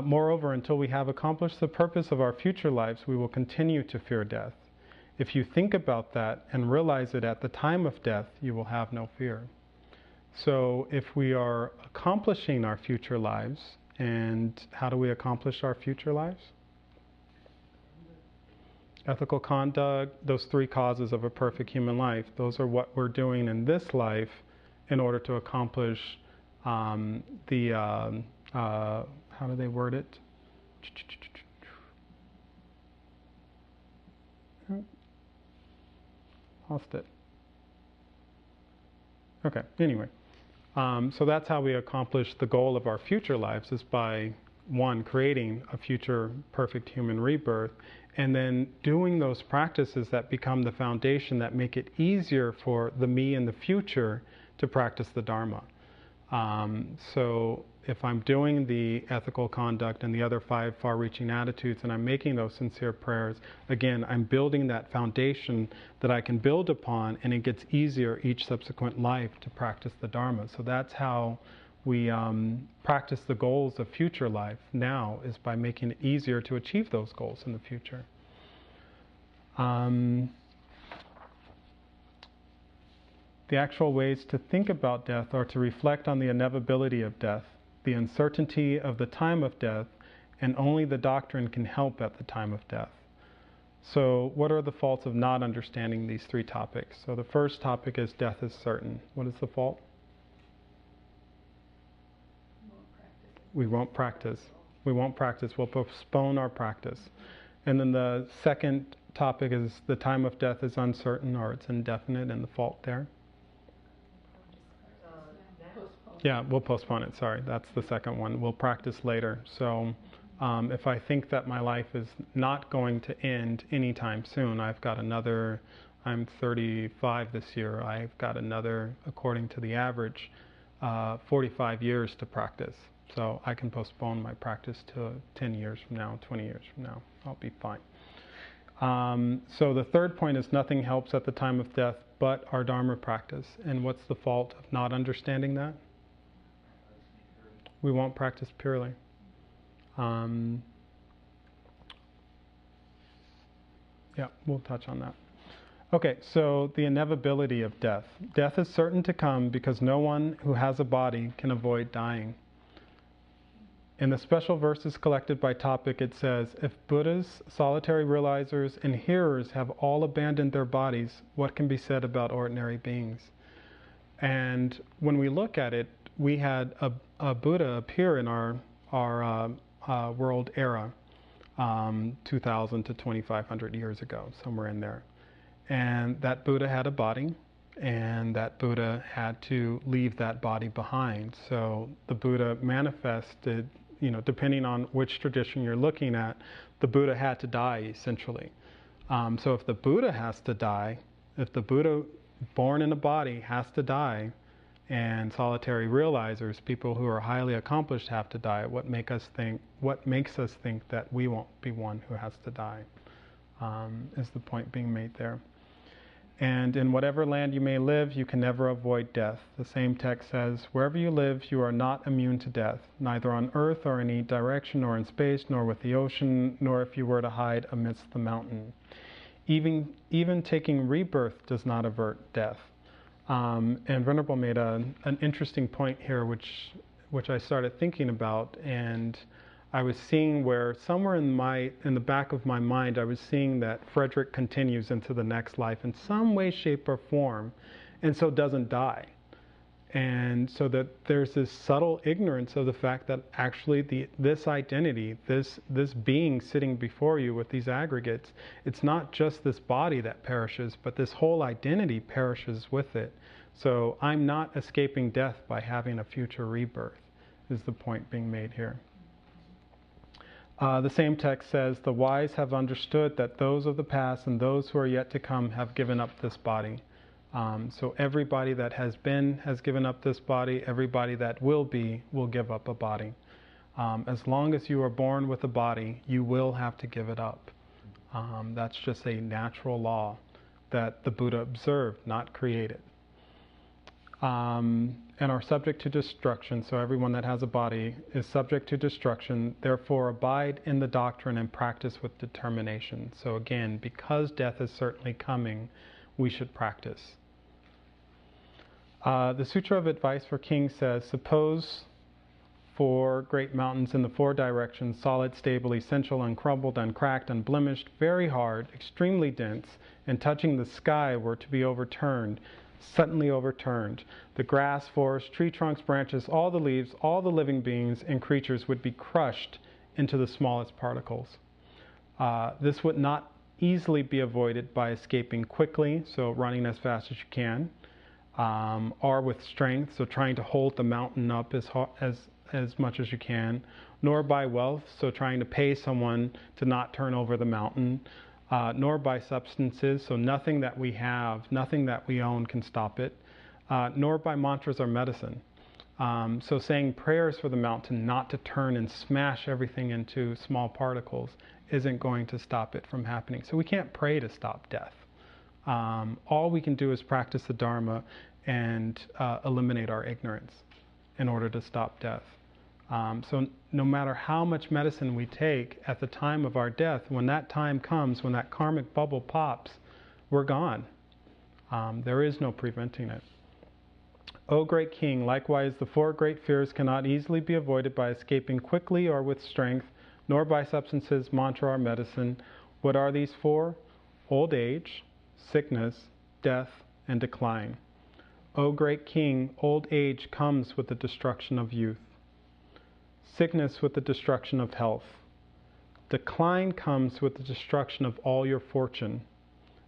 Moreover, until we have accomplished the purpose of our future lives, we will continue to fear death. If you think about that and realize it at the time of death, you will have no fear. So if we are accomplishing our future lives, and how do we accomplish our future lives? Ethical conduct, those three causes of a perfect human life, those are what we're doing in this life in order to accomplish how do they word it? Lost it. Okay, anyway. So that's how we accomplish the goal of our future lives, is by, one, creating a future perfect human rebirth, and then doing those practices that become the foundation that make it easier for the me in the future to practice the Dharma. So if I'm doing the ethical conduct and the other 5 far-reaching attitudes, and I'm making those sincere prayers, again, I'm building that foundation that I can build upon, and it gets easier each subsequent life to practice the Dharma. So that's how we practice the goals of future life now, is by making it easier to achieve those goals in the future. The actual ways to think about death are to reflect on the inevitability of death, the uncertainty of the time of death, and only the doctrine can help at the time of death. So what are the faults of not understanding these 3 topics? So the first topic is death is certain. What is the fault? We won't practice. We won't practice. We'll postpone our practice. And then the second topic is the time of death is uncertain, or it's indefinite, and the fault there. Yeah, we'll postpone it. Sorry, that's the second one. We'll practice later. So if I think that my life is not going to end anytime soon, I've got another, I'm 35 this year, I've got another, according to the average, 45 years to practice. So I can postpone my practice to 10 years from now, 20 years from now. I'll be fine. So the third point is nothing helps at the time of death but our Dharma practice. And what's the fault of not understanding that? We won't practice purely. Yeah, we'll touch on that. Okay, so the inevitability of death. Death is certain to come because no one who has a body can avoid dying. In the special verses collected by topic, it says, if Buddhas, solitary realizers, and hearers have all abandoned their bodies, what can be said about ordinary beings? And when we look at it, we had a Buddha appear in our world era 2,000 to 2,500 years ago, somewhere in there. And that Buddha had a body, and that Buddha had to leave that body behind. So the Buddha manifested, depending on which tradition you're looking at, the Buddha had to die, essentially. So if the Buddha has to die, if the Buddha born in a body has to die, and solitary realizers, people who are highly accomplished, have to die, what makes us think that we won't be one who has to die, is the point being made there. And in whatever land you may live, you can never avoid death. The same text says, wherever you live, you are not immune to death, neither on earth or in any direction, nor in space, nor with the ocean, nor if you were to hide amidst the mountain. Even taking rebirth does not avert death. And Venerable made an interesting point here, which which I started thinking about, and I was seeing where somewhere in the back of my mind, I was seeing that Frederick continues into the next life in some way, shape, or form, and so doesn't die. And so that there's this subtle ignorance of the fact that actually this identity, this being sitting before you with these aggregates, it's not just this body that perishes, but this whole identity perishes with it. So I'm not escaping death by having a future rebirth, is the point being made here. The same text says, the wise have understood that those of the past and those who are yet to come have given up this body. So everybody that has been has given up this body. Everybody that will be will give up a body. As long as you are born with a body, you will have to give it up. That's just a natural law that the Buddha observed, not created. And are subject to destruction. So everyone that has a body is subject to destruction. Therefore, abide in the doctrine and practice with determination. So again, because death is certainly coming, we should practice. The Sutra of Advice for Kings says, suppose 4 great mountains in the 4 directions, solid, stable, essential, uncrumbled, uncracked, unblemished, very hard, extremely dense, and touching the sky were to be overturned, suddenly overturned. The grass, forest, tree trunks, branches, all the leaves, all the living beings and creatures would be crushed into the smallest particles. This would not easily be avoided by escaping quickly, so running as fast as you can, or with strength, so trying to hold the mountain up as much as you can, nor by wealth, so trying to pay someone to not turn over the mountain, nor by substances, so nothing that we have, nothing that we own can stop it, nor by mantras or medicine. So saying prayers for the mountain not to turn and smash everything into small particles isn't going to stop it from happening. So we can't pray to stop death. All we can do is practice the Dharma and eliminate our ignorance in order to stop death. So no matter how much medicine we take at the time of our death, when that time comes, when that karmic bubble pops, we're gone. There is no preventing it. O great king, likewise the 4 great fears cannot easily be avoided by escaping quickly or with strength, nor by substances, mantra, or medicine. What are these 4? Old age, sickness, death, and decline. O great king, old age comes with the destruction of youth. Sickness with the destruction of health. Decline comes with the destruction of all your fortune.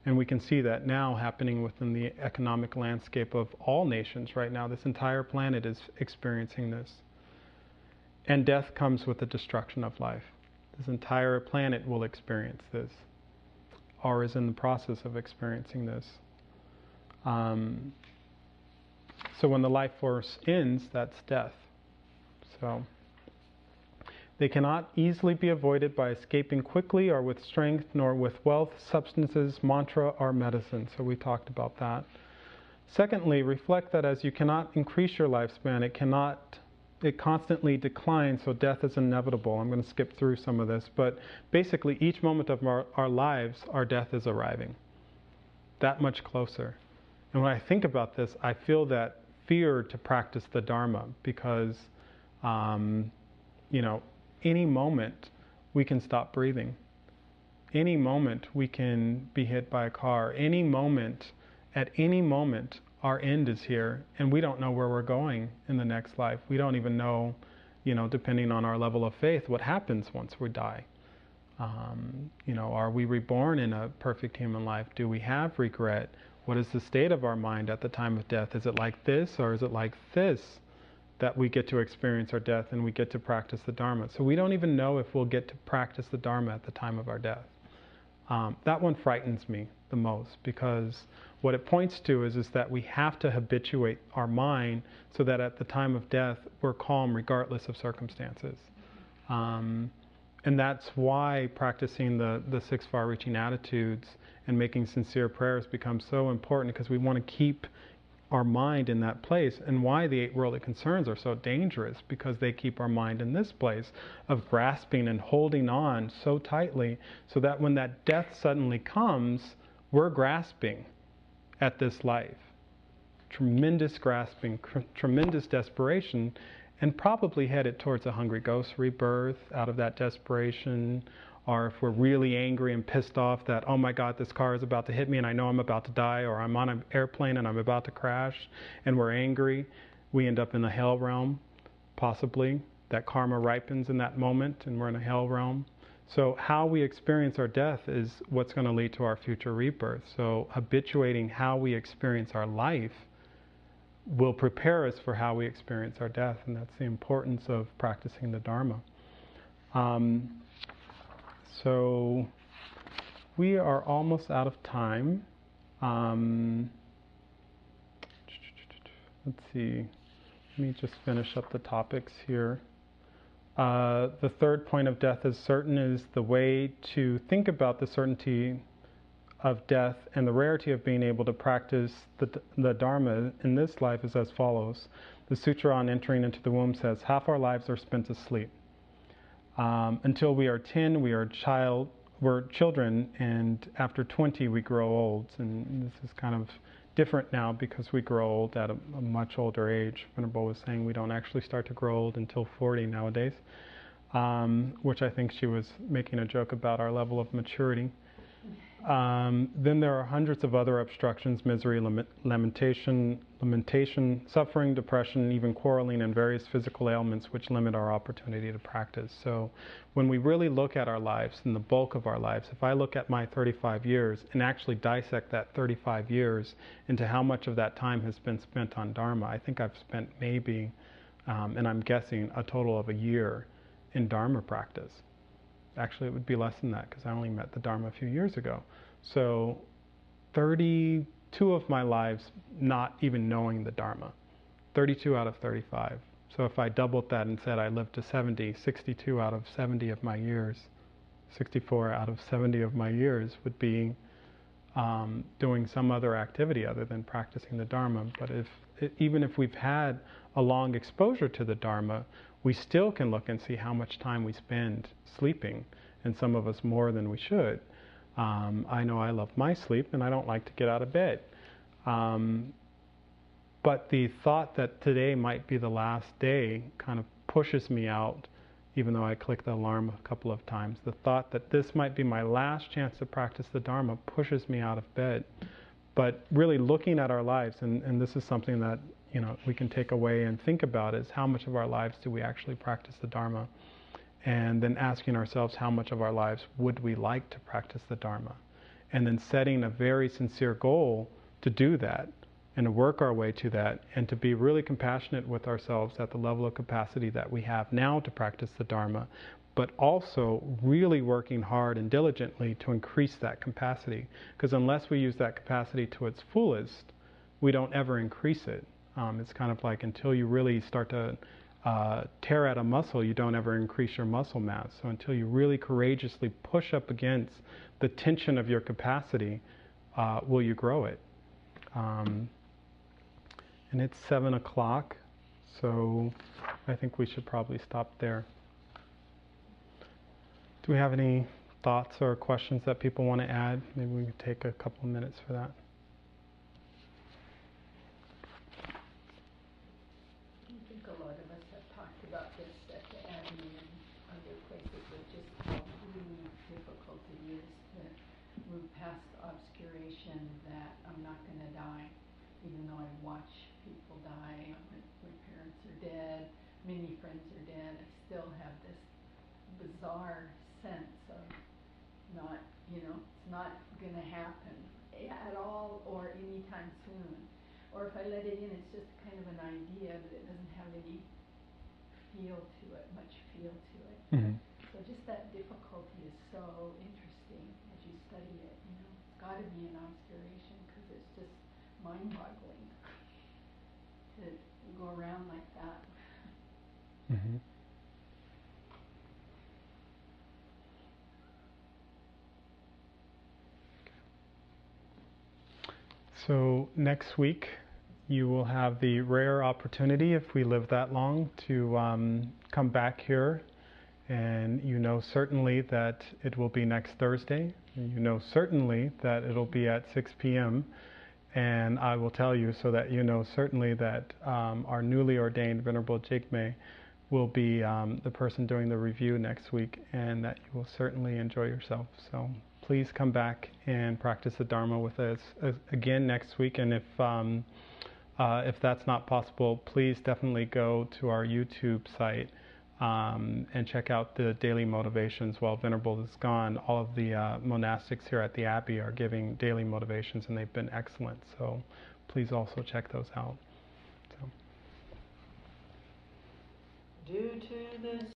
And we can see that now happening within the economic landscape of all nations right now. This entire planet is experiencing this. And death comes with the destruction of life. This entire planet will experience this, or is in the process of experiencing this. So when the life force ends, that's death. So they cannot easily be avoided by escaping quickly or with strength, nor with wealth, substances, mantra, or medicine. So we talked about that. Secondly, reflect that as you cannot increase your lifespan, it constantly declines, so death is inevitable. I'm going to skip through some of this, but basically each moment of our lives, our death is arriving. That much closer. And when I think about this, I feel that fear to practice the Dharma because, any moment we can stop breathing. Any moment we can be hit by a car. At any moment, our end is here, and we don't know where we're going in the next life. We don't even know, depending on our level of faith, what happens once we die. Are we reborn in a perfect human life? Do we have regret? What is the state of our mind at the time of death? Is it like this, or is it like this? That we get to experience our death and we get to practice the Dharma. So we don't even know if we'll get to practice the Dharma at the time of our death. That one frightens me the most, because what it points to is that we have to habituate our mind so that at the time of death we're calm regardless of circumstances. And that's why practicing the 6 far-reaching attitudes and making sincere prayers becomes so important, because we want to keep our mind in that place, and why the 8 worldly concerns are so dangerous, because they keep our mind in this place of grasping and holding on so tightly, so that when that death suddenly comes, we're grasping at this life. Tremendous grasping, tremendous desperation, and probably headed towards a hungry ghost rebirth out of that desperation. Or if we're really angry and pissed off that, oh my God, this car is about to hit me and I know I'm about to die, or I'm on an airplane and I'm about to crash, and we're angry, we end up in the hell realm, possibly. That karma ripens in that moment and we're in a hell realm. So how we experience our death is what's going to lead to our future rebirth. So habituating how we experience our life will prepare us for how we experience our death, and that's the importance of practicing the Dharma. So we are almost out of time. Let's see. Let me just finish up the topics here. The third point of death is certain is the way to think about the certainty of death and the rarity of being able to practice the Dharma in this life is as follows. The Sutra on Entering into the Womb says, half our lives are spent asleep. Until we are 10, we're children, and after 20, we grow old. And this is kind of different now because we grow old at a much older age. Venerable was saying we don't actually start to grow old until 40 nowadays, which I think she was making a joke about our level of maturity. Then there are hundreds of other obstructions, misery, lamentation, suffering, depression, even quarreling, and various physical ailments which limit our opportunity to practice. So when we really look at our lives and the bulk of our lives, if I look at my 35 years and actually dissect that 35 years into how much of that time has been spent on Dharma, I think I've spent maybe, and I'm guessing, a total of a year in Dharma practice. Actually, it would be less than that because I only met the Dharma a few years ago. So 32 of my lives not even knowing the Dharma. 32 out of 35. So if I doubled that and said I lived to 70, 62 out of 70 of my years, 64 out of 70 of my years would be doing some other activity other than practicing the Dharma. But even if we've had a long exposure to the Dharma, we still can look and see how much time we spend sleeping, and some of us more than we should. I know I love my sleep and I don't like to get out of bed. But the thought that today might be the last day kind of pushes me out, even though I click the alarm a couple of times. The thought that this might be my last chance to practice the Dharma pushes me out of bed. But really looking at our lives, and this is something that we can take away and think about, is how much of our lives do we actually practice the Dharma? And then asking ourselves how much of our lives would we like to practice the Dharma? And then setting a very sincere goal to do that and to work our way to that, and to be really compassionate with ourselves at the level of capacity that we have now to practice the Dharma, but also really working hard and diligently to increase that capacity. Because unless we use that capacity to its fullest, we don't ever increase it. It's kind of like until you really start to tear at a muscle, you don't ever increase your muscle mass. So until you really courageously push up against the tension of your capacity, will you grow it. And it's 7 o'clock, so I think we should probably stop there. Do we have any thoughts or questions that people want to add? Maybe we could take a couple of minutes for that. I think a lot of us have talked about this at the Abbey and other places, but just how really difficult it is to move past the obscuration that I'm not going to die, even though I watch people die. My parents are dead, many friends are dead. I still have this bizarre sense of not, it's not going to happen at all or anytime soon. Or if I let it in, it's just kind of an idea, but it doesn't have any much feel to it. Mm-hmm. So just that difficulty is so interesting as you study it. It's got to be an obscuration because it's just mind-boggling to go around like that. Mm-hmm. So next week you will have the rare opportunity, if we live that long, to come back here, and certainly that it will be next Thursday, and certainly that it'll be at 6 p.m. And I will tell you so that you know certainly that our newly ordained Venerable Jigme will be the person doing the review next week, and that you will certainly enjoy yourself. So please come back and practice the Dharma with us again next week. And if that's not possible, please definitely go to our YouTube site and check out the daily motivations. While Venerable is gone, all of the monastics here at the Abbey are giving daily motivations, and they've been excellent. So please also check those out. So. Due to this